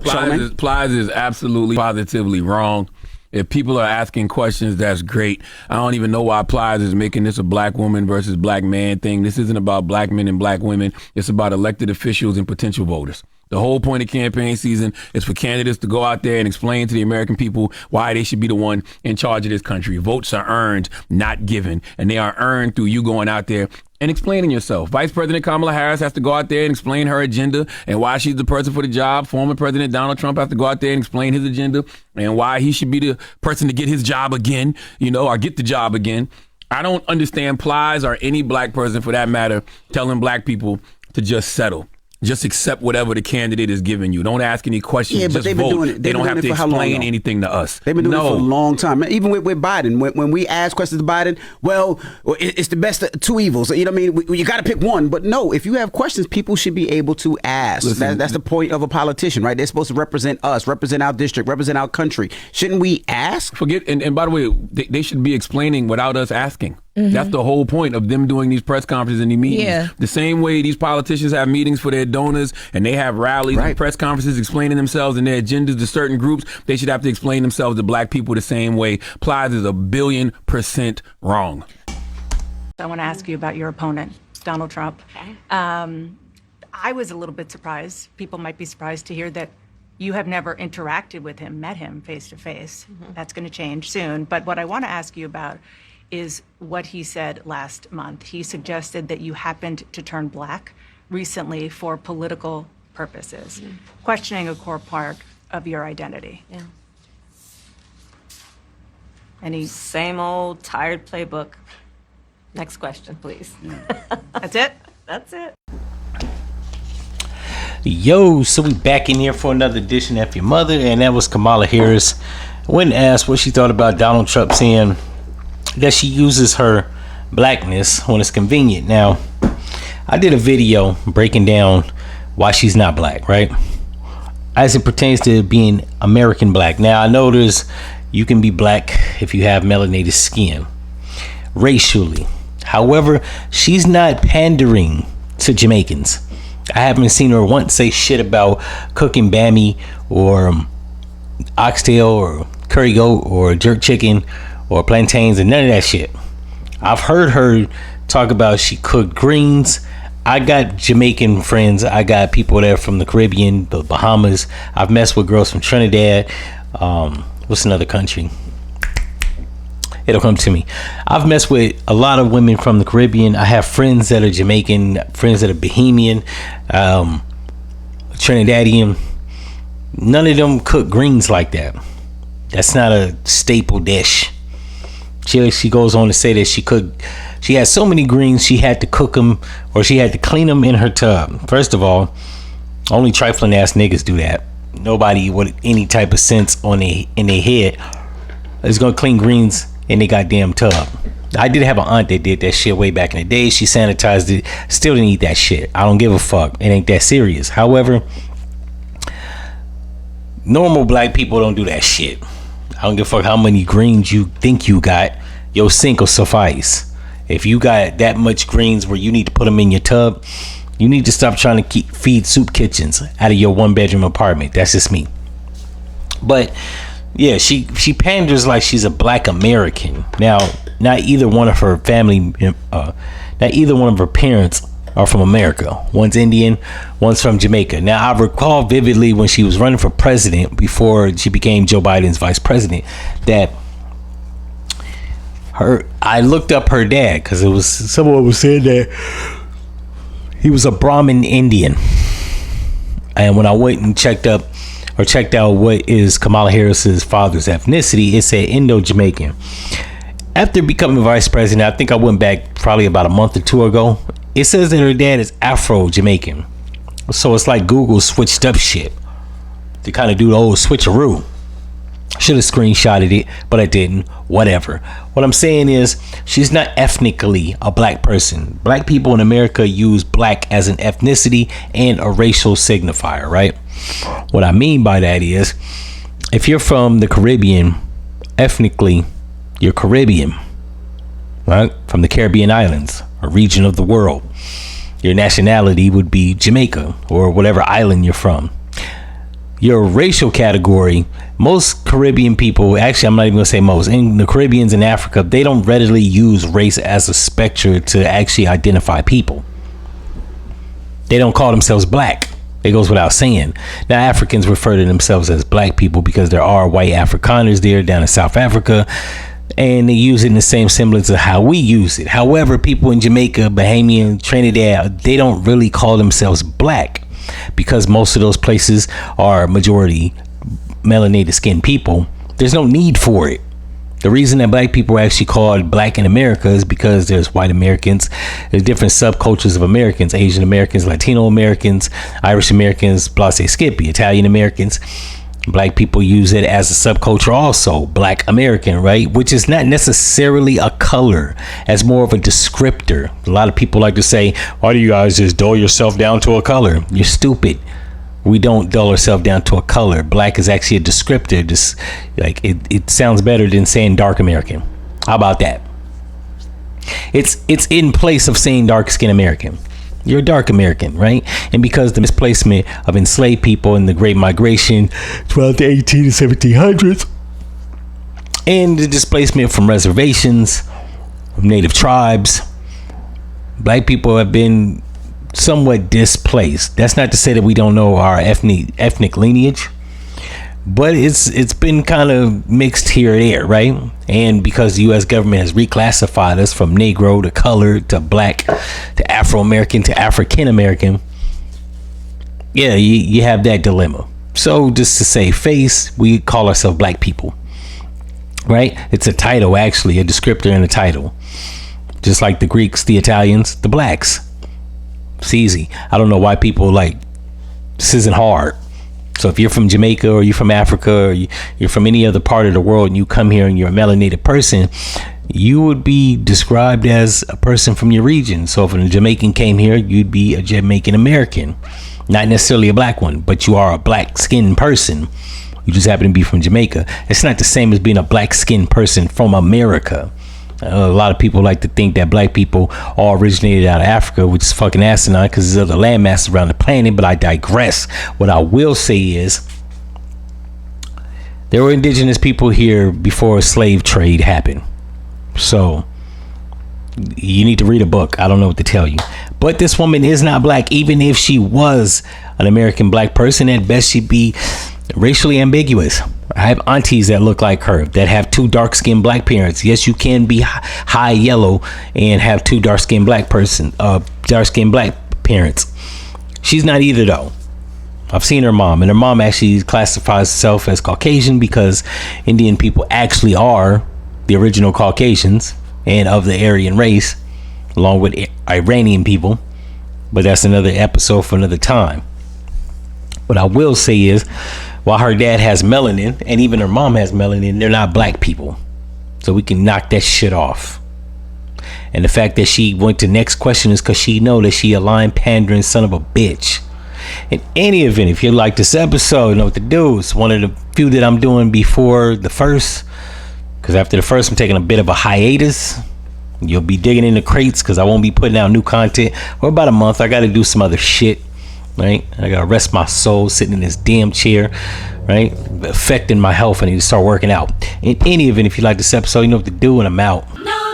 Plies is absolutely positively wrong. If people are asking questions, that's great. I don't even know why Plies is making this a black woman versus black man thing. This isn't about black men and black women. It's about elected officials and potential voters. The whole point of campaign season is for candidates to go out there and explain to the American people why they should be the one in charge of this country. Votes are earned, not given. And they are earned through you going out there and explaining yourself. Vice President Kamala Harris has to go out there and explain her agenda and why she's the person for the job. Former President Donald Trump has to go out there and explain his agenda and why he should be the person to get his job again, or get the job again. I don't understand Plies or any black person for that matter telling black people to just settle. Just accept whatever the candidate is giving you. Don't ask any questions. Yeah, but just they've been vote. doing it. They don't have to explain anything to us. They've been doing it for a long time. Even with Biden, when we ask questions to Biden, well, it's the best of two evils. You know what I mean? You got to pick one. But no, if you have questions, people should be able to ask. Listen, that's the point of a politician, right? They're supposed to represent us, represent our district, represent our country. Shouldn't we ask? And by the way, they should be explaining without us asking. Mm-hmm. That's the whole point of them doing these press conferences and these meetings. Yeah. The same way these politicians have meetings for their donors and they have rallies and press conferences explaining themselves and their agendas to certain groups, they should have to explain themselves to black people the same way. Plies is 1,000,000,000% wrong. I want to ask you about your opponent, Donald Trump. Okay. I was a little bit surprised. People might be surprised to hear that you have never interacted with him, met him face to face. That's going to change soon. But what I want to ask you about is what he said last month. He suggested that you happened to turn black recently for political purposes, questioning a core part of your identity. Yeah. Any same old tired playbook. Next question, please. That's it? That's it. Yo, so we back in here for another edition of F-ya-Motha, and that was Kamala Harris. When asked what she thought about Donald Trump saying that she uses her blackness when it's convenient. Now, I did a video breaking down why she's not black, right? As it pertains to being American black. Now, I know you can be black if you have melanated skin, racially. However, she's not pandering to Jamaicans. I haven't seen her once say shit about cooking bammy or oxtail or curry goat or jerk chicken or plantains and none of that shit. I've heard her talk about she cooked greens. I got Jamaican friends. I got people there from the Caribbean, the Bahamas. I've messed with girls from Trinidad. What's another country? It'll come to me. I've messed with a lot of women from the Caribbean. I have friends that are Jamaican, friends that are Bahamian, Trinidadian. None of them cook greens like that. That's not a staple dish. She goes on to say that she had so many greens she had to cook them or she had to clean them in her tub. First of all, only trifling ass niggas do that. Nobody with any type of sense in their head is gonna clean greens in their goddamn tub. I did have an aunt that did that shit way back in the day. She sanitized it. Still didn't eat that shit. I don't give a fuck. It ain't that serious. However, normal black people don't do that shit. I don't give a fuck how many greens you think you got. Your sink will suffice. If you got that much greens where you need to put them in your tub, you need to stop trying to feed soup kitchens out of your 1-bedroom apartment. That's just me. But yeah, she panders like she's a black American. Now, not either one of her parents are from America. One's Indian, one's from Jamaica. Now, I recall vividly when she was running for president before she became Joe Biden's vice president that I looked up her dad because it was someone was saying that he was a Brahmin Indian. And when I went and checked out what is Kamala Harris's father's ethnicity, it said Indo-Jamaican. After becoming vice president, I think I went back probably about a month or two ago. It says that her dad is Afro-Jamaican. So it's like Google switched up shit to kind of do the old switcheroo. Should have screenshotted it, but I didn't. Whatever. What I'm saying is she's not ethnically a black person. Black people in America use black as an ethnicity and a racial signifier, right? What I mean by that is if you're from the Caribbean, ethnically, you're Caribbean, right? From the Caribbean islands, a region of the world. Your nationality would be Jamaica or whatever island you're from. your racial category, most Caribbean people, actually I'm not even gonna say most, in the Caribbeans and Africa, they don't readily use race as a spectre to actually identify people. They don't call themselves black. It goes without saying. Now Africans refer to themselves as black people because there are white Afrikaners there down in South Africa, and they use it in the same semblance of how we use it. However, people in Jamaica, Bahamian, Trinidad, they don't really call themselves black because most of those places are majority melanated skinned people. There's no need for it. The reason that black people are actually called black in America is because there's white Americans, there's different subcultures of Americans, Asian Americans, Latino Americans, Irish Americans, Blase Skippy, Italian Americans. Black people use it as a subculture also, black American, right? Which is not necessarily a color, as more of a descriptor. A lot of people like to say, why do you guys just dull yourself down to a color? You're stupid. We don't dull ourselves down to a color. Black is actually a descriptor. Just like it sounds better than saying dark American. How about that? It's in place of saying dark skin American. You're a dark American, right? And because the misplacement of enslaved people in the Great Migration throughout the 18 and 1700s, and the displacement from reservations, from native tribes, black people have been somewhat displaced. That's not to say that we don't know our ethnic lineage, but it's been kind of mixed here and there, right? And because the U.S. government has reclassified us from Negro to colored to black to Afro-American to African-American, yeah, you have that dilemma. So just to save face, we call ourselves black people, right? It's a title, actually, a descriptor and a title. Just like the Greeks, the Italians, the blacks. It's easy. I don't know why people like, this isn't hard. So if you're from Jamaica or you're from Africa or you're from any other part of the world and you come here and you're a melanated person, you would be described as a person from your region. So if a Jamaican came here, you'd be a Jamaican American, not necessarily a black one, but you are a black skinned person. You just happen to be from Jamaica. It's not the same as being a black skinned person from America. A lot of people like to think that black people all originated out of Africa, which is fucking asinine because there's other landmasses around the planet, but I digress. What I will say is there were indigenous people here before slave trade happened. So you need to read a book. I don't know what to tell you. But this woman is not black. Even if she was an American black person, at best she'd be racially ambiguous. I have aunties that look like her that have two dark-skinned black parents. Yes, you can be high yellow and have two dark-skinned black parents. She's not either though. I've seen her mom, and her mom actually classifies herself as Caucasian because Indian people actually are the original Caucasians and of the Aryan race, along with Iranian people. But that's another episode for another time. What I will say is, while her dad has melanin and even her mom has melanin, they're not black people. So we can knock that shit off. And the fact that she went to next question is because she know that she a lying, pandering son of a bitch. In any event, if you like this episode, you know what to do. It's one of the few that I'm doing before the first. Because after the first, I'm taking a bit of a hiatus. You'll be digging in the crates because I won't be putting out new content for about a month. I got to do some other shit. Right, I gotta rest my soul sitting in this damn chair, right? Affecting my health. I need to start working out. In any event, if you like this episode, you know what to do, and I'm out. No.